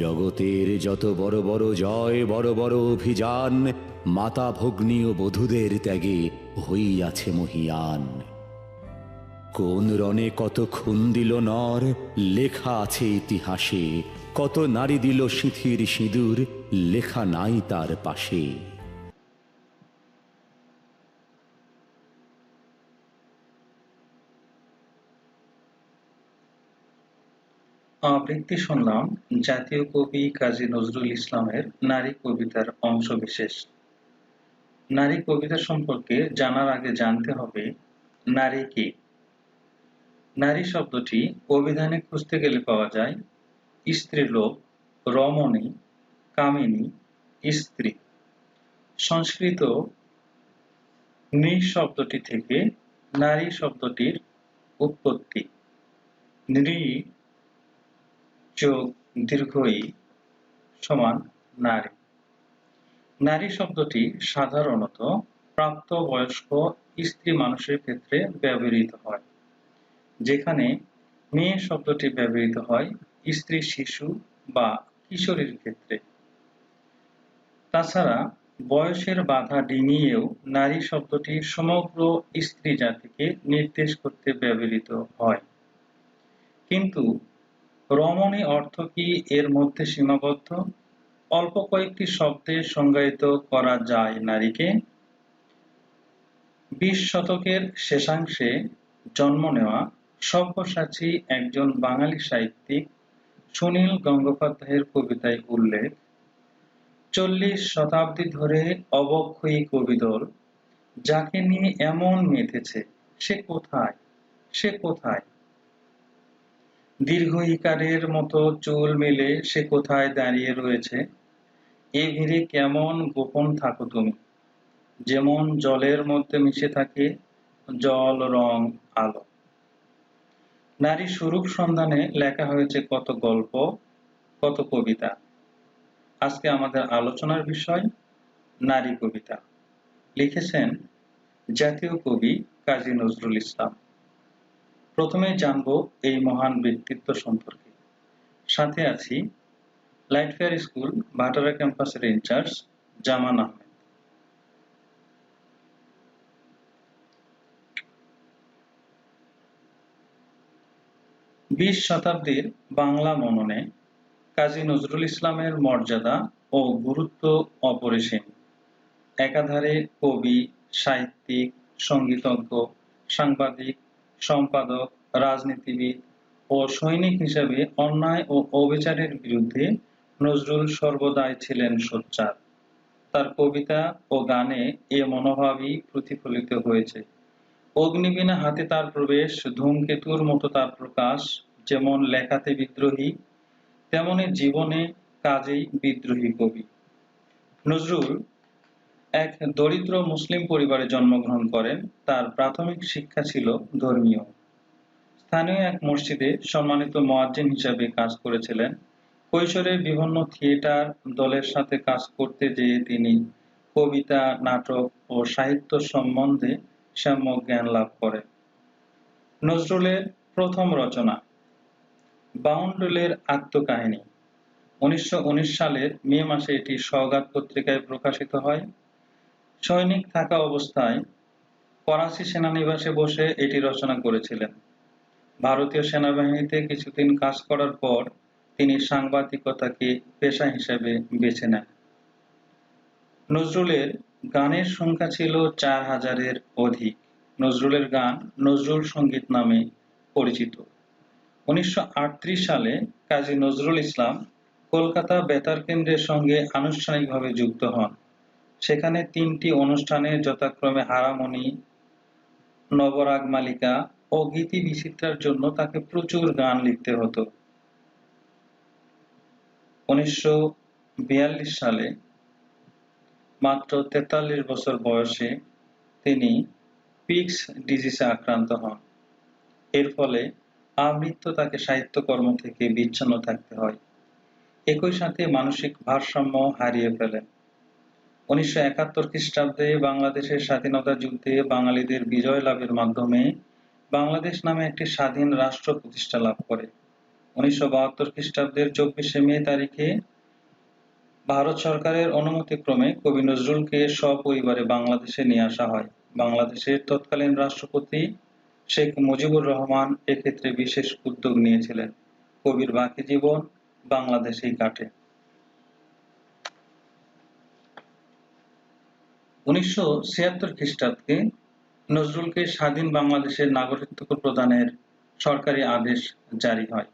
জগতের যত বড় বড় জয়, বড় বড় অভিযান, মাতা ভগ্নী ও বধূদের ত্যাগে হইয়াছে মহীয়ান। কোন রণে কত খুন দিল নর, লেখা আছে ইতিহাসে। কত নারী দিল সিঁথির সিঁদুর, লেখা নাই তার পাশে। আবৃত্তি শুনলাম জাতীয় কবি কাজী নজরুল ইসলামের নারী কবিতার অংশবিশেষ। নারী কবিতা সম্পর্কে জানার আগে জানতে হবে নারী কি। নারী শব্দটি অভিধানে খুঁজতে গেলে পাওয়া যায় স্ত্রীলোক, রমণী, কামিনী, স্ত্রী। সংস্কৃত নৃ শব্দটি থেকে নারী শব্দটির উৎপত্তি। নৃ যোগ দীর্ঘ ই সমান নারী। নারী শব্দটি সাধারণত প্রাপ্তবয়স্ক স্ত্রী মানুষের ক্ষেত্রে ব্যবহৃত হয়, যেখানে মেয়ে শব্দটি ব্যবহৃত হয় স্ত্রী শিশু বা কিশোরীর ক্ষেত্রে। তাছাড়া বয়সের বাধা ডিঙিয়েও নারী শব্দটি সমগ্র স্ত্রী জাতিকে নির্দেশ করতে ব্যবহৃত হয়। কিন্তু রমণী অর্থ কি এর মধ্যে সীমাবদ্ধ? অল্প কয়েকটি শব্দে সংজ্ঞায়িত করা যায় নারীকে। 20 শতকের শেষাংশে জন্ম নেওয়া সব্যসাচী একজন বাঙালি সাহিত্যিক সুনীল গঙ্গোপাধ্যায়ের কবিতায় উল্লেখ, 40 শতাব্দী ধরে অবক্ষয়ী কবিদল যাকে নিয়ে এমন মেতেছে, সে কোথায়, সে কোথায়? দীর্ঘ ইকারের মতো চুল মেলে সে কোথায় দাঁড়িয়ে রয়েছে? এ ভিড়ে কেমন গোপন থাকো তুমি, যেমন জলের মধ্যে মিশে থাকে জল, রং, আলো। নারী স্বরূপ সন্ধানে লেখা হয়েছে কত গল্প, কত কবিতা। আজকে আমাদের আলোচনার বিষয় নারী কবিতা। লিখেছেন জাতীয় কবি কাজী নজরুল ইসলাম। প্রথমে জানবো এই মহান ব্যক্তিত্ব সম্পর্কে। সাথে আছি লাইট ফেয়ার স্কুল ভাটারা ক্যাম্পাসের ইনচার্জ জামান আহমেদ। বিশ শতাব্দীর বাংলা মননে কাজী নজরুল ইসলামের মর্যাদা ও গুরুত্ব অপরিসীম। একাধারে কবি, সাহিত্যিক, সঙ্গীতজ্ঞ, সাংবাদিক, সম্পাদক, রাজনীতিবিদ ও সৈনিক হিসেবে অন্যায় ও অবিচারের বিরুদ্ধে নজরুল সর্বদাই ছিলেন সোচ্চার। তার কবিতা ও গানে এ মনোভাবই প্রতিফলিত হয়েছে। অগ্নিবীণা হাতে তার প্রবেশ, ধূমকেতুর মতো তার প্রকাশ। যেমন লেখাতে বিদ্রোহী, তেমনি জীবনে কাজেই বিদ্রোহী কবি। নজরুল এক দরিদ্র মুসলিম পরিবারে জন্মগ্রহণ করেন। তার প্রাথমিক শিক্ষা ছিল ধর্মীয়। স্থানীয় এক মসজিদে সম্মানিত মুয়াজ্জিন হিসেবে কাজ করেছিলেন। কৈশোরে বিভিন্ন থিয়েটার দলের সাথে কাজ করতে যেয়ে তিনি কবিতা, নাটক ও সাহিত্য সম্বন্ধে সম্যক জ্ঞান লাভ করেন। নজরুলের প্রথম রচনা বাউন্ডুলের আত্মকাহিনী। 1919 সালের মে মাসে এটি সওগাত পত্রিকায় প্রকাশিত হয়। সৈনিক থাকা অবস্থায় করাচি সেনানিবাসে বসে এটি রচনা করেছিলেন। ভারতীয় সেনাবাহিনীতে কিছুদিন কাজ করার পর তিনি সাংবাদিকতাকে পেশা হিসেবে বেছে নেন। নজরুলের গানের সংখ্যা ছিল 4000-এর অধিক। নজরুলের গান নজরুল সঙ্গীত নামে পরিচিত। 1938 সালে কাজী নজরুল ইসলাম কলকাতা বেতার কেন্দ্রের সঙ্গে আনুষ্ঠানিকভাবে যুক্ত হন। সেখানে 3টি অনুষ্ঠানে যথাক্রমে হারামণি, নবরাগ মালিকা ও গীতি বিচিত্রার জন্য তাকে প্রচুর গান লিখতে হতো। 1942 সালে মাত্র 43 বছর বয়সে তিনি পিক্স ডিজিজে আক্রান্ত হন। এর ফলে আমৃত্যু তাকে সাহিত্যকর্ম থেকে বিচ্ছিন্ন থাকতে হয়। একই সাথে মানসিক ভারসাম্য হারিয়ে ফেলেন। 1971 খ্রিস্টাব্দে বাংলাদেশের স্বাধীনতা যুদ্ধে বাঙালিদের বিজয় লাভের মাধ্যমে বাংলাদেশ নামে একটি স্বাধীন রাষ্ট্র প্রতিষ্ঠা লাভ করে। 1972 খ্রিস্টাব্দের 24শে মে তারিখে ভারত সরকারের অনুমতিক্রমে কবি নজরুলকে সপরিবারে বাংলাদেশে নিয়ে আসা হয়। বাংলাদেশের তৎকালীন রাষ্ট্রপতি শেখ মুজিবুর রহমান এক্ষেত্রে বিশেষ উদ্যোগ নিয়েছিলেন। কবির বাকি জীবন বাংলাদেশেই কাটে। 1976 খ্রিস্টাব্দে নজরুলকে স্বাধীন বাংলাদেশের নাগরিকত্ব প্রদানের সরকারি আদেশ জারি হয়।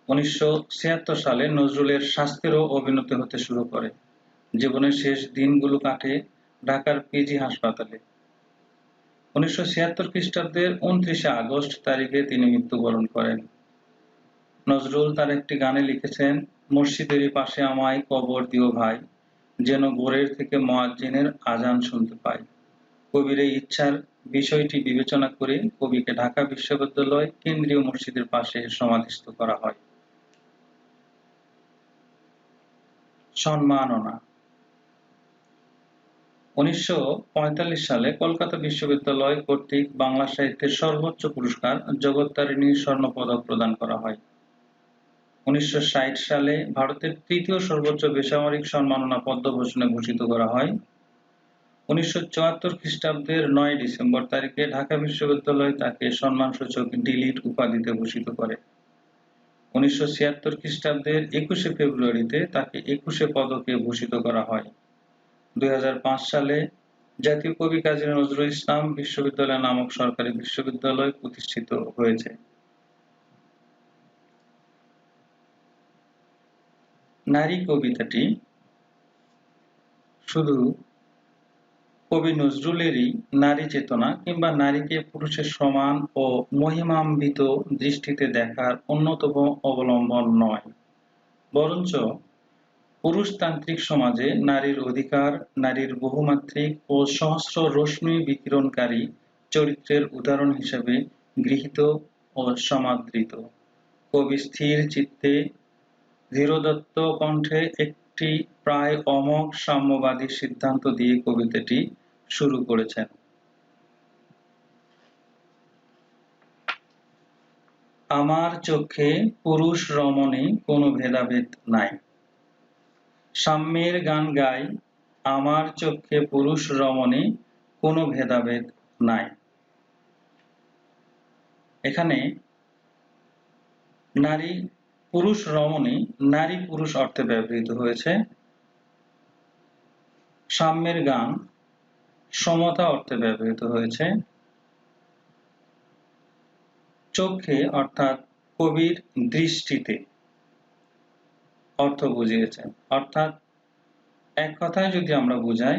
1976 সালে নজরুলের স্বাস্থ্যেরও অবনতি হতে শুরু করে। জীবনের শেষ দিনগুলো কাটে ঢাকার পিজি হাসপাতালে। 1976 খ্রিস্টাব্দের 29শে আগস্ট তারিখে তিনি মৃত্যুবরণ করেন। নজরুল তার একটি গানে লিখেছেন, মসজিদেরই পাশে আমায় কবর দিও ভাই, যেন ভোরের থেকে মুয়াজ্জিনের আজান শুনতে পাই। কবির এই ইচ্ছার বিষয়টি বিবেচনা করে কবিকে ঢাকা বিশ্ববিদ্যালয় কেন্দ্রীয় মসজিদের পাশে সমাধিস্থ করা হয়। সম্মাননা 1945 সালে কলকাতা বিশ্ববিদ্যালয় কর্তৃক বাংলা সাহিত্যের সর্বোচ্চ পুরস্কার জগত্তারিণী স্বর্ণপদক প্রদান করা হয়। 1960 সালে ভারতের তৃতীয় সর্বোচ্চ বেসামরিক সম্মাননা পদ্মভূষণে ভূষিত করা হয়। 1974 খ্রিস্টাব্দের 9 ডিসেম্বর তারিখে ঢাকা বিশ্ববিদ্যালয় তাকে সম্মানসূচক ডি.লিট উপাধিতে ভূষিত করে। 1976 খ্রিস্টাব্দের 21শে ফেব্রুয়ারিতে তাকে একুশে পদকে ভূষিত করা হয়। 2005 সালে জাতীয় কবি কাজী নজরুল ইসলাম বিশ্ববিদ্যালয় নামক সরকারি বিশ্ববিদ্যালয় প্রতিষ্ঠিত হয়েছে। নারী কবিতাটি শুধু কবি নজরুলেরই নারী চেতনা কিংবা নারীকে পুরুষের সমান ও মহিমান্বিত দৃষ্টিতে দেখার অন্যতম অবলম্বন নয়, বরঞ্চ পুরুষতান্ত্রিক সমাজে নারীর অধিকার, নারীর বহুমাত্রিক ও সহস্র রশ্মি বিকিরণকারী চরিত্রের উদাহরণ হিসেবে গৃহীত ও সমাদৃত। কবি স্থির চিত্তে ধীরোদাত্ত কণ্ঠে একটি প্রায় অমোঘ সাম্যবাদী সিদ্ধান্ত দিয়ে কবিতাটি শুরু করেছেন। আমার চোখে পুরুষ রমণী কোনো ভেদাভেদ নাই, সাম্যের গান গাই, আমার চোখে পুরুষ রমণী কোনো ভেদাভেদ নাই। এখানে নারী পুরুষ রমণী নারী পুরুষ অর্থে ব্যবহৃত হয়েছে। সাম্যের গান সমতা অর্থে ব্যবহৃত হয়েছে। চোখে অর্থাৎ কবির দৃষ্টিতে অর্থ বুঝিয়েছেন। অর্থাৎ এক কথায় যদি আমরা বুঝাই,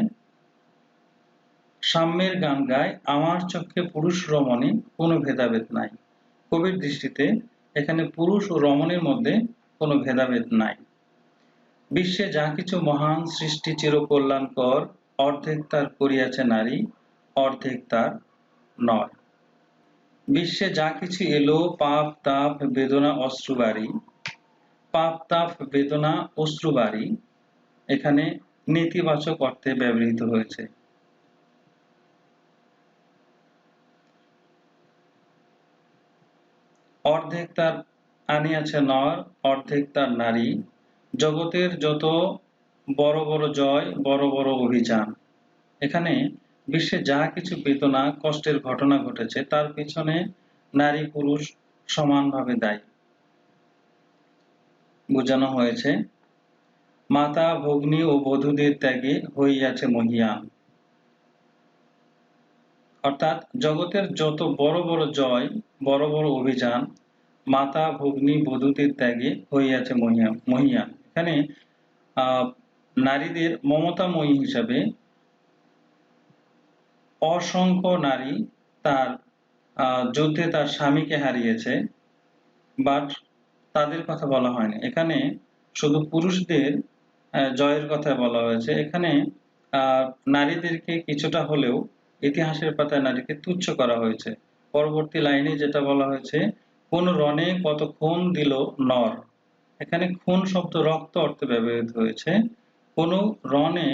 সাম্যের গান গায়, আমার চোখে পুরুষ রমণী কোনো ভেদাভেদ নাই। কবির দৃষ্টিতে এখানে পুরুষ ও রমণীর মধ্যে কোনো ভেদাভেদ নাই। বিশ্বে যা কিছু মহান সৃষ্টি চিরকল্যাণকর, অর্ধেক তার করিয়াছে নারী, অর্ধেক তার নয়। বিশ্বে যা কিছু এলো পাপ তাপ বেদনা অশ্রুবারি, পাপ তাপ বেদনা অশ্রুবারি এখানে নেতিবাচক অর্থে ব্যবহৃত হয়েছে। অর্ধেক তার আনিয়াছে নর, অর্ধেক তার নারী, জগতের যত বড় বড় জয়, বড় বড় অভিযান। এখানে বিশ্বে যা কিছু বেদনা কষ্টের ঘটনা ঘটেছে তার পিছনে নারী পুরুষ সমানভাবে দায়ী। বোঝানো হয়েছে, মাতা ভগ্নী ও বধূদের ত্যাগে হইয়াছে মহীয়ান। অর্থাৎ জগতের যত বড় বড় জয়, বড় বড় অভিযান, মাতা ভগ্নী বধূদের ত্যাগে হইয়াছে মহীয়ান। এখানে নারীদের মমতাময়ী হিসাবে অসংখ্য নারী তার যুদ্ধে তার স্বামীকে হারিয়েছে, বাট তাদের কথা বলা হয়নি। এখানে শুধু পুরুষদের জয়ের কথা বলা হয়েছে। এখানে নারীদেরকে কিছুটা হলেও ইতিহাসের পাতায় নারীকে তুচ্ছ করা হয়েছে। পরবর্তী লাইনে যেটা বলা হয়েছে, কোন রণে কত খুন দিল নর। এখানে খুন শব্দ রক্ত অর্থে ব্যবহৃত হয়েছে। কোন রণে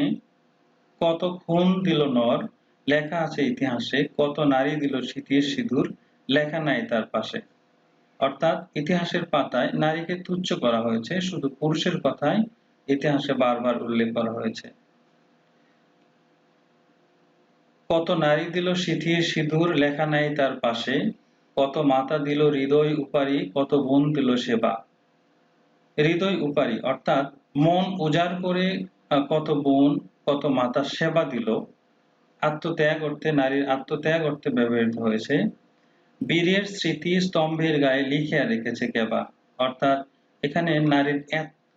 কত খুন দিল নর, লেখা আছে ইতিহাসে, কত নারী দিল শীতের সিঁদুর, লেখা নাই তার পাশে। অর্থাৎ ইতিহাসের পাতায় নারীকে তুচ্ছ করা হয়েছে, শুধু পুরুষের কথাই ইতিহাসে বারবার উল্লেখ করা হয়েছে। কত নারী দিল সিঁথির সিঁদুর লেখা নাই তার পাশে, কত মাতা দিল হৃদয় উপারি, কত বোন দিল সেবা। হৃদয় উপারি অর্থাৎ মন উজাড় করে কত বোন কত মাতা সেবা দিল। আত্মত্যাগ অর্থে, নারীর আত্মত্যাগ অর্থে ব্যবহৃত হয়েছে। বীরের স্মৃতি স্তম্ভের গায়ে লিখিয়া রেখেছে কেবা, অর্থাৎ এখানে নারীর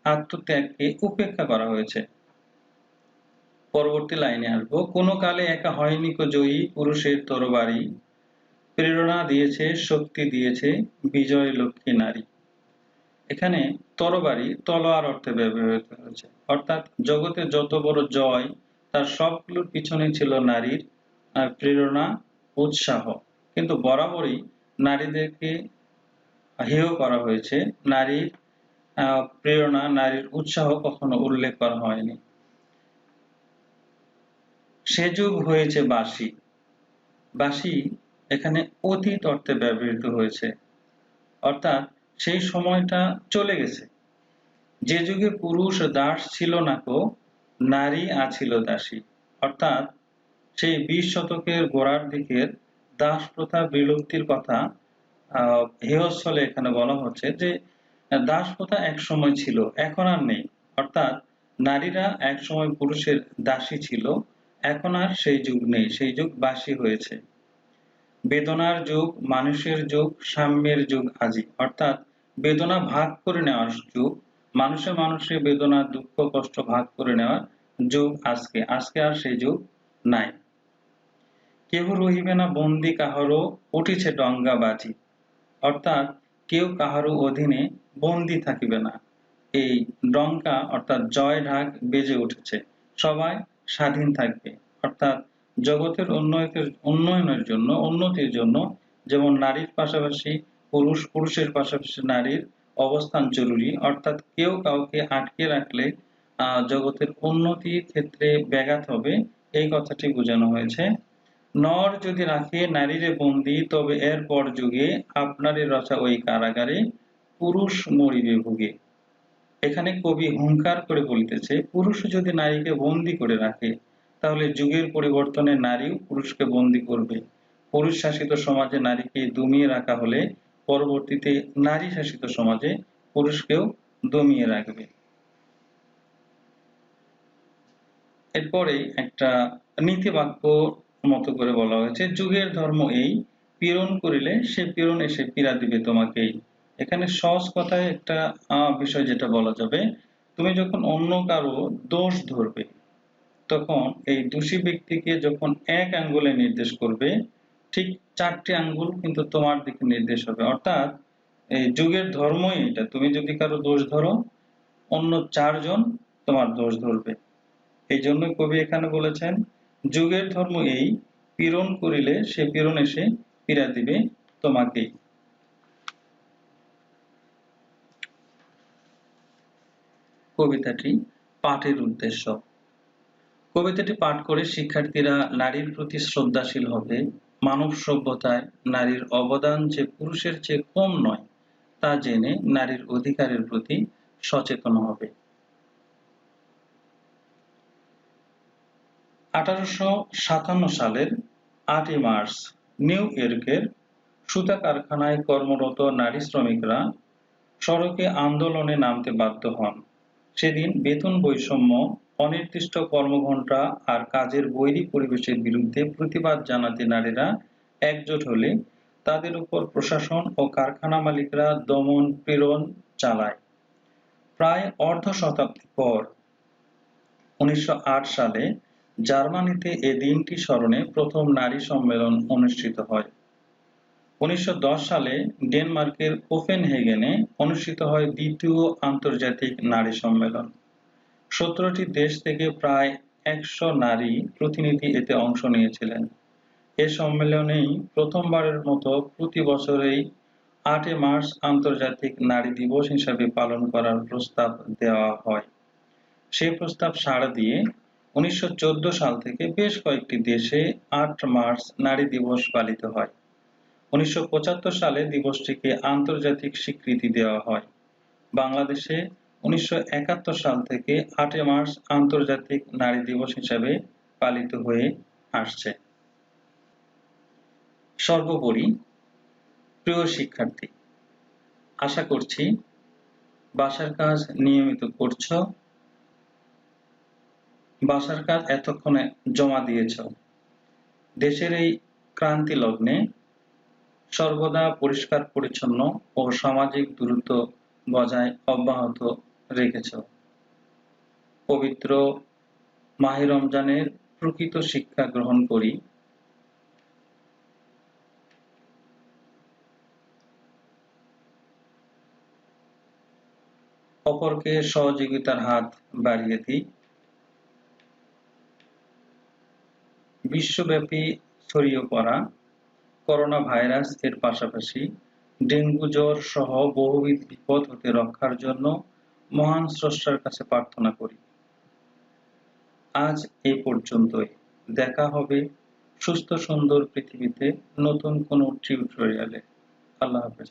আত্মত্যাগকে উপেক্ষা করা হয়েছে। পরবর্তী লাইনে আসবো, কোনো কালে একা হয়নি কো জয়ী, পুরুষের তরবারি, প্রেরণা দিয়েছে শক্তি দিয়েছে বিজয় লক্ষ্মী নারী। এখানে তরবারি তলোয়ার অর্থে ব্যবহৃত হয়েছে, অর্থাৎ জগতে যত বড় জয় তার সবগুলোর পিছনে ছিল নারীর প্রেরণা উৎসাহ। কিন্তু বরাবরই নারীদেরকে হেয় করা হয়েছে, নারীর প্রেরণা নারীর উৎসাহ কখনো উল্লেখ করা হয়নি। সে যুগ হয়েছে বাসি, বাসি এখানে অতীত অর্থে ব্যবহৃত হয়েছে, অর্থাৎ সেই সময়টা চলে গেছে। যে যুগে পুরুষ দাস ছিল না কো, নারী আছিল দাসী, অর্থাৎ সেই 20 শতকের গোড়ার দিকের দাস প্রথা বিলুপ্তির কথা হেয়স্থলে এখানে বলা হচ্ছে যে দাস প্রথা এক সময় ছিল, এখন আর নেই। অর্থাৎ নারীরা এক সময় পুরুষের দাসী ছিল, এখন আর সেই যুগ নেই, সেই যুগ বাসি হয়েছে। বেদনার যুগ, মানুষের যুগ, সাম্যের যুগ আজি, অর্থাৎ বেদনা ভাগ করে নেওয়ার যুগ, মানুষে মানুষে বেদনা দুঃখ কষ্ট ভাগ করে নেওয়ার যুগ আজকে, আজকে আর সেই যুগ নাই। কেহ রহিবে না বন্দি কাহারও, উঠিছে ডঙ্গা বাজি, অর্থাৎ কেউ কাহারও অধীনে বন্দি থাকিবে না। এই ডঙ্কা অর্থাৎ জয় ঢাক বেজে উঠেছে, সবাই স্বাধীন থাকবে। অর্থাৎ জগতের উন্নয়নের জন্য, উন্নতির জন্য যেমন নারীর পাশাপাশি পুরুষ, পুরুষের পাশাপাশি নারীর অবস্থান জরুরি, অর্থাৎ কেউ কাউকে আটকে রাখলে জগতের উন্নতির ক্ষেত্রে ব্যাঘাত হবে, এই কথাটি বোঝানো হয়েছে। নর যদি রাখে নারীরে বন্দি, তবে এর পর যুগে আপনারে রচা ওই কারাগারে পুরুষ মরিবে ভুগে। এখানে কবি হুঙ্কার করে বলিতেছে, পুরুষ যদি নারীকে বন্দি করে রাখে, তাহলে যুগের পরিবর্তনে নারীও পুরুষকে বন্দি করবে। পুরুষ শাসিত সমাজে নারীকে দমিয়ে রাখা হলে পরবর্তীতে নারী শাসিত সমাজে পুরুষকেও দমিয়ে রাখবে। এরপরে একটা নীতিবাক্য মতো করে বলা হয়েছে, যুগের ধর্ম এই, পীড়ন করিলে সে পীড়ন এসে পীড়া দিবে তোমাকেই। এখানে সহজ কথায় একটা বিষয় যেটা বলা যাবে, তুমি যখন অন্য কারো দোষ ধরবে, তখন এই দোষী ব্যক্তিকে যখন এক আঙ্গুলে নির্দেশ করবে, ঠিক 4টি আঙ্গুল কিন্তু তোমার দিকে নির্দেশ হবে। অর্থাৎ এই যুগের ধর্মই এটা, তুমি যদি কারো দোষ ধরো, অন্য 4 জন তোমার দোষ ধরবে। এই জন্য কবি এখানে বলেছেন, যুগের ধর্ম এই, পীড়ন করিলে সে পীড়ন এসে পীড়া দিবে তোমাকেই। কবিতাটি পাঠের উদ্দেশ্য। কবিতাটি পাঠ করে শিক্ষার্থীরা নারীর প্রতি শ্রদ্ধাশীল হবে, মানব সভ্যতায় নারীর অবদান যে পুরুষের চেয়ে কম নয় তা জেনে নারীর অধিকারের প্রতি সচেতন হবে। 1857 সালের 8 মার্চ নিউ ইয়র্কের সুতা কারখানায় কর্মরত নারী শ্রমিকরা সড়কে আন্দোলনে নামতে বাধ্য হন। সেদিন বেতন বৈষম্য, অনির্দিষ্ট কর্মঘণ্টা আর কাজের বৈরী পরিবেশের বিরুদ্ধে প্রতিবাদ জানাতে নারীরা একজোট হলে তাদের উপর প্রশাসন ও কারখানা মালিকরা দমন পীড়ন চালায়। প্রায় অর্ধ শতাব্দী পর 1908 সালে জার্মানিতে এ দিনটি স্মরণে প্রথম নারী সম্মেলন অনুষ্ঠিত হয়। 1910 সালে ডেনমার্কের কোপেনহেগেনে অনুষ্ঠিত হয় দ্বিতীয় আন্তর্জাতিক নারী সম্মেলন। 17টি দেশ থেকে প্রায় 100 নারী প্রতিনিধি এতে অংশ নিয়েছিলেন। এ সম্মেলনেই প্রথমবারের মতো প্রতি বছরেই 8 মার্চ আন্তর্জাতিক নারী দিবস হিসাবে পালন করার প্রস্তাব দেওয়া হয়। সেই প্রস্তাব সাড়া দিয়ে 1914 সাল থেকে বেশ কয়েকটি দেশে 8 মার্চ নারী দিবস পালিত হয়। 1975 সালে দিবসটিকে আন্তর্জাতিক স্বীকৃতি দেওয়া হয়। বাংলাদেশে 1971 সাল থেকে 8 মার্চ আন্তর্জাতিক নারী দিবস হিসেবে পালিত হয়ে আসছে। সর্বোপরি প্রিয় শিক্ষার্থী, আশা করছি বাসার কাজ নিয়মিত করছো, বাসার কাজ এতক্ষণে জমা দিয়েছ। দেশের এই ক্রান্তি লগ্নে সর্বদা পরিষ্কার পরিচ্ছন্ন ও সামাজিক দূরত্ব বজায় অব্যাহত রেখেছ। পবিত্র মাহে রমজানের প্রকৃত শিক্ষা গ্রহণ করি। অপরকে সহযোগিতার হাত বাড়িয়ে দিই। বিশ্বব্যাপী ছড়িয়ে পড়া করোনা ভাইরাস এর পাশাপাশি ডেঙ্গু জ্বর সহ বহুবিধ বিপদ হতে রক্ষার জন্য মহান স্রষ্টার কাছে প্রার্থনা করি। আজ এই পর্যন্তই। দেখা হবে সুস্থ সুন্দর পৃথিবীতে নতুন কোনো টিউটোরিয়ালে। আল্লাহ হাফেজ।